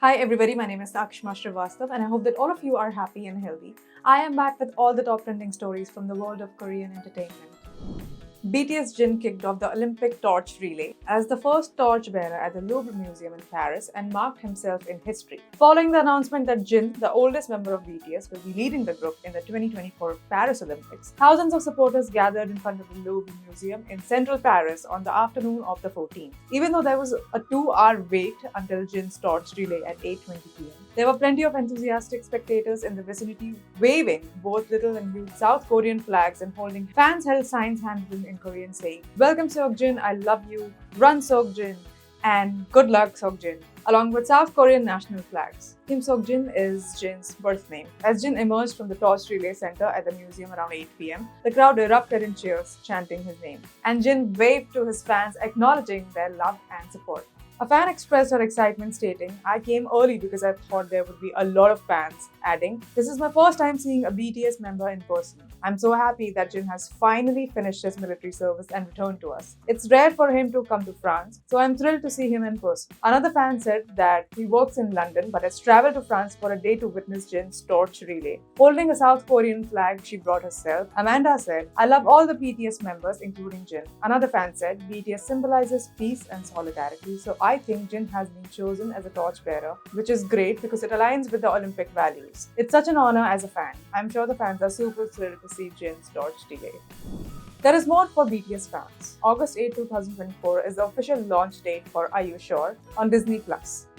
Hi everybody, my name is Sakshma Srivastav and I hope that all of you are happy and healthy. I am back with all the top trending stories from the world of Korean entertainment. BTS Jin kicked off the Olympic torch relay as the first torch bearer at the Louvre Museum in Paris and marked himself in history. Following the announcement that Jin, the oldest member of BTS, will be leading the group in the 2024 Paris Olympics, thousands of supporters gathered in front of the Louvre Museum in central Paris on the afternoon of the 14th. Even though there was a 2-hour wait until Jin's torch relay at 8:20 pm, there were plenty of enthusiastic spectators in the vicinity waving both little and huge South Korean flags and holding fans held signs handwritten in Korean saying, "Welcome Seokjin, I love you, run Seokjin," and "Good luck Seokjin," along with South Korean national flags. Kim Seokjin is Jin's birth name. As Jin emerged from the torch relay center at the museum around 8 pm, the crowd erupted in cheers, chanting his name. And Jin waved to his fans, acknowledging their love and support. A fan expressed her excitement, stating, "I came early because I thought there would be a lot of fans," adding, "This is my first time seeing a BTS member in person. I'm so happy that Jin has finally finished his military service and returned to us. It's rare for him to come to France, so I'm thrilled to see him in person." Another fan said that he works in London but has traveled to France for a day to witness Jin's torch relay. Holding a South Korean flag she brought herself, Amanda said, "I love all the BTS members, including Jin." Another fan said, "BTS symbolizes peace and solidarity, so I think Jin has been chosen as a torchbearer, which is great because it aligns with the Olympic values. It's such an honor as a fan. I'm sure the fans are super thrilled to see Jin's torch relay." There is more for BTS fans. August 8, 2024 is the official launch date for Are You Sure on Disney+.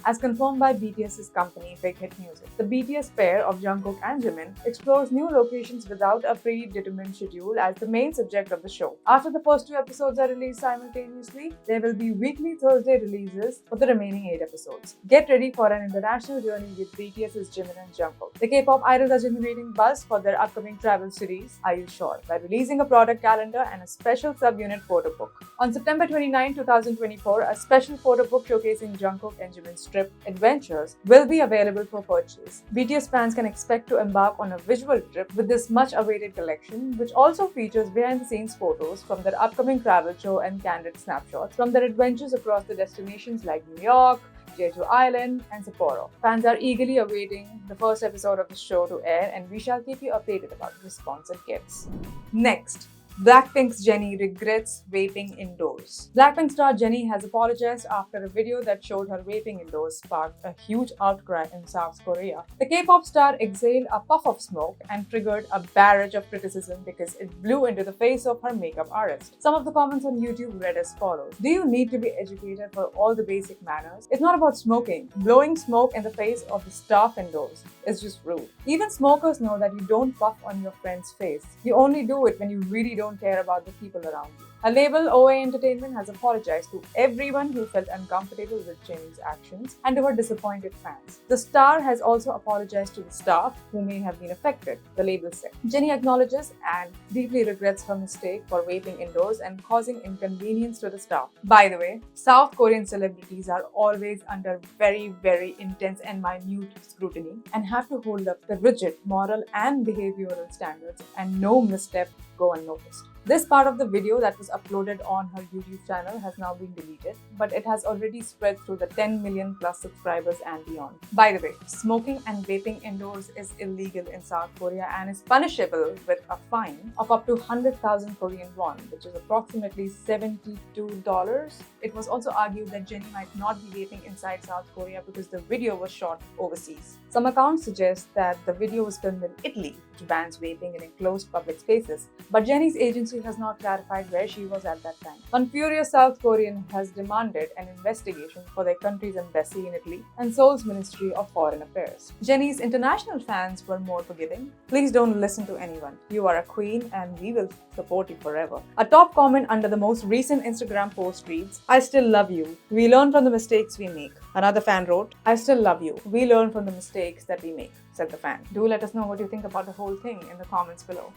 As confirmed by BTS's company Big Hit Music, the BTS pair of Jungkook and Jimin explores new locations without a predetermined schedule as the main subject of the show. After the first 2 episodes are released simultaneously, there will be weekly Thursday releases for the remaining 8 episodes. Get ready for an international journey with BTS's Jimin and Jungkook. The K-pop idols are generating buzz for their upcoming travel series Are You Sure by releasing a product calendar and a special subunit photo book. On September 29, 2024, a special photo book showcasing Jungkook and Jimin's trip adventures will be available for purchase. BTS fans can expect to embark on a visual trip with this much-awaited collection, which also features behind-the-scenes photos from their upcoming travel show and candid snapshots from their adventures across the destinations like New York, Jeju Island, and Sapporo. Fans are eagerly awaiting the first episode of the show to air, and we shall keep you updated about the response it gets. Next, Blackpink's Jennie regrets vaping indoors. Blackpink star Jennie has apologized after a video that showed her vaping indoors sparked a huge outcry in South Korea. The K-pop star exhaled a puff of smoke and triggered a barrage of criticism because it blew into the face of her makeup artist. Some of the comments on YouTube read as follows: "Do you need to be educated for all the basic manners? It's not about smoking. Blowing smoke in the face of the staff indoors is just rude. Even smokers know that you don't puff on your friend's face. You only do it when you really don't care about the people around you." Her label, OA Entertainment, has apologized to everyone who felt uncomfortable with Jennie's actions and to her disappointed fans. The star has also apologized to the staff who may have been affected, the label said. Jennie acknowledges and deeply regrets her mistake for vaping indoors and causing inconvenience to the staff. By the way, South Korean celebrities are always under very intense and minute scrutiny and have to hold up the rigid moral and behavioral standards, and no misstep go unnoticed. This part of the video that was uploaded on her YouTube channel has now been deleted, but it has already spread through the 10 million plus subscribers and beyond. By the way, smoking and vaping indoors is illegal in South Korea and is punishable with a fine of up to 100,000 Korean won, which is approximately $72. It was also argued that Jennie might not be vaping inside South Korea because the video was shot overseas. Some accounts suggest that the video was filmed in Italy, which bans vaping in enclosed public spaces, but Jennie's agency has not clarified where she was at that time. One furious South Korean has demanded an investigation for their country's embassy in Italy and Seoul's Ministry of Foreign Affairs. Jennie's international fans were more forgiving. "Please don't listen to anyone. You are a queen and we will support you forever." A top comment under the most recent Instagram post reads, "I still love you. We learn from the mistakes we make." Another fan wrote, "I still love you. We learn from the mistakes that we make," said the fan. Do let us know what you think about the whole thing in the comments below.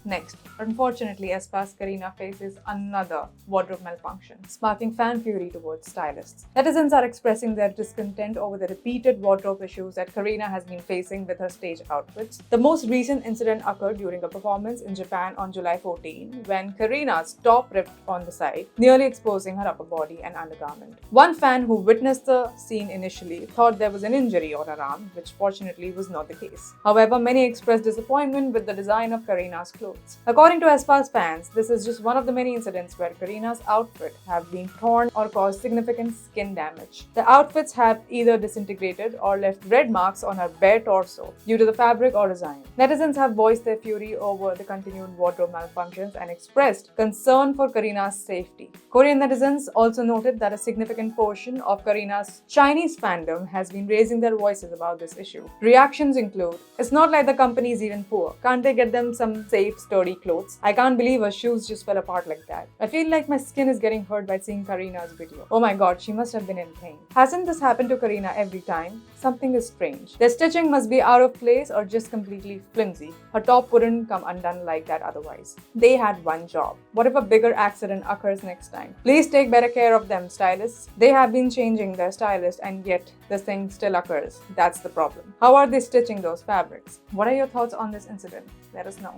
Next, unfortunately, aespa's Karina faces another wardrobe malfunction, sparking fan fury towards stylists. Netizens are expressing their discontent over the repeated wardrobe issues that Karina has been facing with her stage outfits. The most recent incident occurred during a performance in Japan on July 14, when Karina's top ripped on the side, nearly exposing her upper body and undergarment. One fan who witnessed the the scene initially thought there was an injury on her arm, which fortunately was not the case. However, many expressed disappointment with the design of Kareena's clothes. According to aespa's fans, this is just one of the many incidents where Kareena's outfit have been torn or caused significant skin damage. The outfits have either disintegrated or left red marks on her bare torso due to the fabric or design. Netizens have voiced their fury over the continued wardrobe malfunctions and expressed concern for Kareena's safety. Korean netizens also noted that a significant portion of Kareena's Chinese fandom has been raising their voices about this issue. Reactions include, "It's not like the company is even poor. Can't they get them some safe, sturdy clothes? I can't believe her shoes just fell apart like that. I feel like my skin is getting hurt by seeing Kareena's video. Oh my god, she must have been in pain. Hasn't this happened to Kareena every time? Something is strange. Their stitching must be out of place or just completely flimsy. Her top wouldn't come undone like that otherwise. They had one job. What if a bigger accident occurs next time? Please take better care of them, stylists. They have been changing their stylist and yet this thing still occurs. That's the problem. How are they stitching those fabrics? What are your thoughts on this incident? Let us know."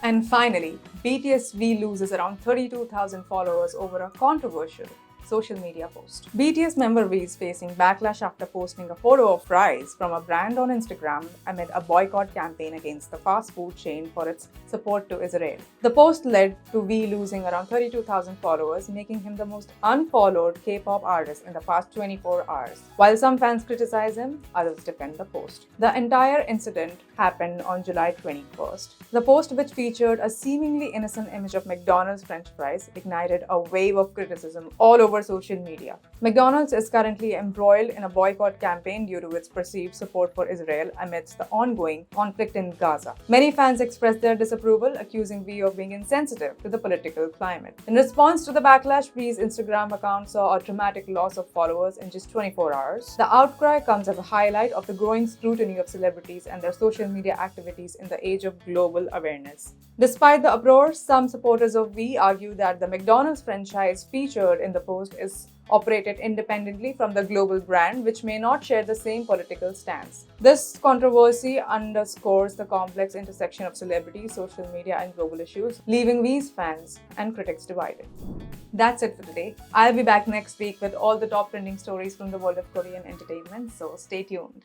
And finally, BTS V loses around 32,000 followers over a controversial social media post. BTS member V is facing backlash after posting a photo of fries from a brand on Instagram amid a boycott campaign against the fast food chain for its support to Israel. The post led to V losing around 32,000 followers, making him the most unfollowed K-pop artist in the past 24 hours. While some fans criticize him, others defend the post. The entire incident happened on July 21st. The post, which featured a seemingly innocent image of McDonald's French fries, ignited a wave of criticism all over social media. McDonald's is currently embroiled in a boycott campaign due to its perceived support for Israel amidst the ongoing conflict in Gaza. Many fans expressed their disapproval, accusing V of being insensitive to the political climate. In response to the backlash, V's Instagram account saw a dramatic loss of followers in just 24 hours. The outcry comes as a highlight of the growing scrutiny of celebrities and their social media activities in the age of global awareness. Despite the uproar, some supporters of V argue that the McDonald's franchise featured in the post is operated independently from the global brand, which may not share the same political stance. This controversy underscores the complex intersection of celebrity, social media, and global issues, leaving V's fans and critics divided. That's it for today. I'll be back next week with all the top trending stories from the world of Korean entertainment, so stay tuned.